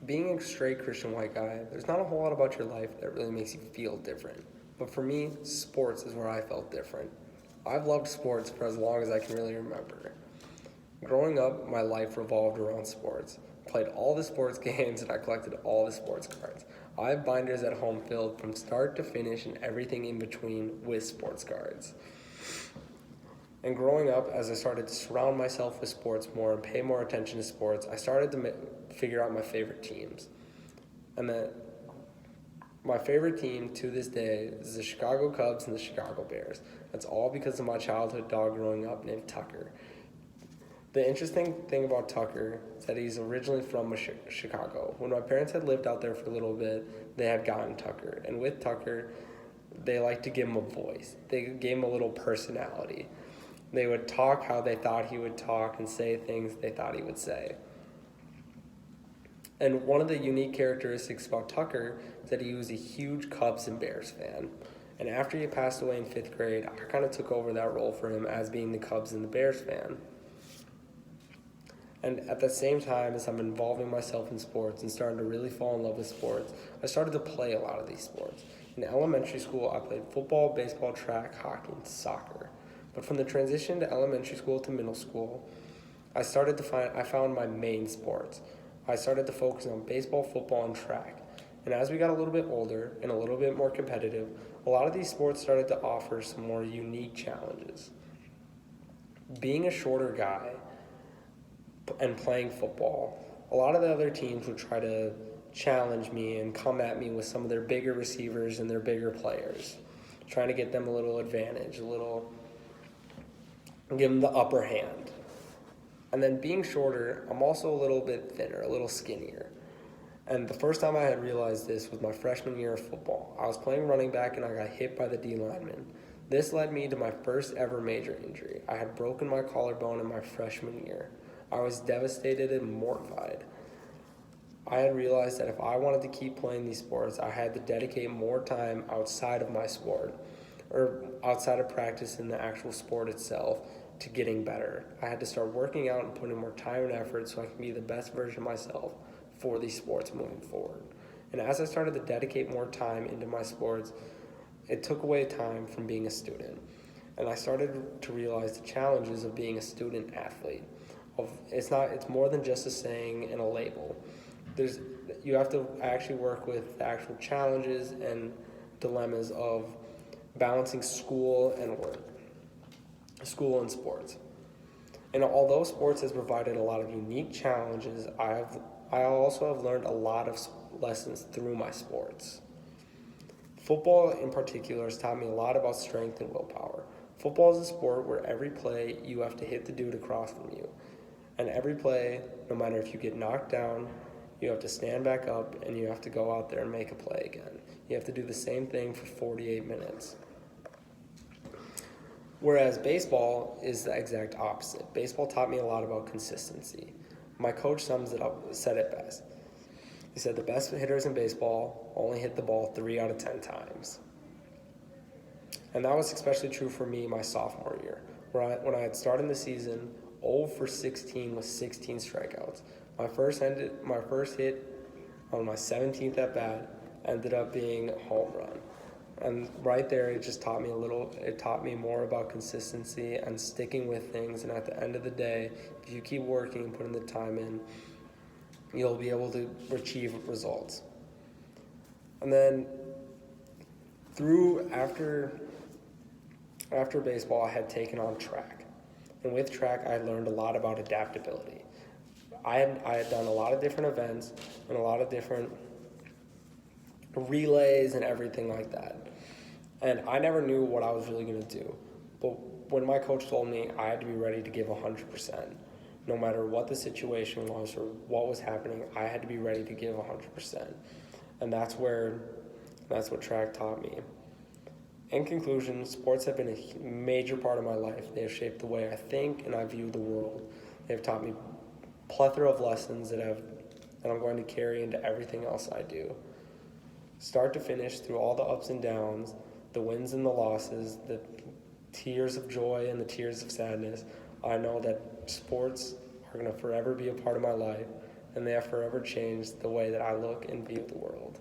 Being a straight Christian white guy, there's not a whole lot about your life that really makes you feel different. But for me, sports is where I felt different. I've loved sports for as long as I can really remember. Growing up, my life revolved around sports. I played all the sports games and I collected all the sports cards. I have binders at home filled from start to finish and everything in between with sports cards. And growing up, as I started to surround myself with sports more and pay more attention to sports, I started to figure out my favorite teams. And then my favorite team to this day is the Chicago Cubs and the Chicago Bears. That's all because of my childhood dog growing up named Tucker. The interesting thing about Tucker is that he's originally from Chicago. When my parents had lived out there for a little bit, they had gotten Tucker. And with Tucker, they liked to give him a voice. They gave him a little personality. They would talk how they thought he would talk and say things they thought he would say. And one of the unique characteristics about Tucker is that he was a huge Cubs and Bears fan. And after he passed away in 5th grade, I kind of took over that role for him as being the Cubs and the Bears fan. And at the same time as I'm involving myself in sports and starting to really fall in love with sports, I started to play a lot of these sports. In elementary school, I played football, baseball, track, hockey, and soccer. But from the transition to elementary school to middle school, I found my main sports. I started to focus on baseball, football, and track. And as we got a little bit older and a little bit more competitive, a lot of these sports started to offer some more unique challenges. Being a shorter guy and playing football, a lot of the other teams would try to challenge me and come at me with some of their bigger receivers and their bigger players, trying to get them a little advantage, give them the upper hand. And then being shorter, I'm also a little bit thinner, a little skinnier. And the first time I had realized this was my freshman year of football. I was playing running back and I got hit by the D lineman. This led me to my first ever major injury. I had broken my collarbone in my freshman year. I was devastated and mortified. I had realized that if I wanted to keep playing these sports, I had to dedicate more time outside of my sport, or outside of practice in the actual sport itself, to getting better. I had to start working out and putting more time and effort so I can be the best version of myself for these sports moving forward. And as I started to dedicate more time into my sports, it took away time from being a student. And I started to realize the challenges of being a student athlete. It's more than just a saying and a label. You have to actually work with the actual challenges and dilemmas of balancing school and work, school and sports. And although sports has provided a lot of unique challenges, I also have learned a lot of lessons through my sports. Football in particular has taught me a lot about strength and willpower. Football is a sport where every play you have to hit the dude across from you. And every play, no matter if you get knocked down, you have to stand back up and you have to go out there and make a play again. You have to do the same thing for 48 minutes. Whereas baseball is the exact opposite. Baseball taught me a lot about consistency. My coach said it best. He said the best hitters in baseball only hit the ball 3 out of 10 times. And that was especially true for me my sophomore year, when I had started the season 0 for 16 with 16 strikeouts. My first hit on my 17th at bat ended up being a home run. And right there, it just taught me more about consistency and sticking with things. And at the end of the day, if you keep working and putting the time in, you'll be able to achieve results. And then after baseball, I had taken on track. And with track, I learned a lot about adaptability. I had done a lot of different events and a lot of different relays and everything like that. And I never knew what I was really going to do. But when my coach told me I had to be ready to give 100%, no matter what the situation was or what was happening, I had to be ready to give 100%. And that's what track taught me. In conclusion, sports have been a major part of my life. They have shaped the way I think and I view the world. They have taught me a plethora of lessons that I'm going to carry into everything else I do. Start to finish, through all the ups and downs, the wins and the losses, the tears of joy and the tears of sadness, I know that sports are going to forever be a part of my life, and they have forever changed the way that I look and view the world.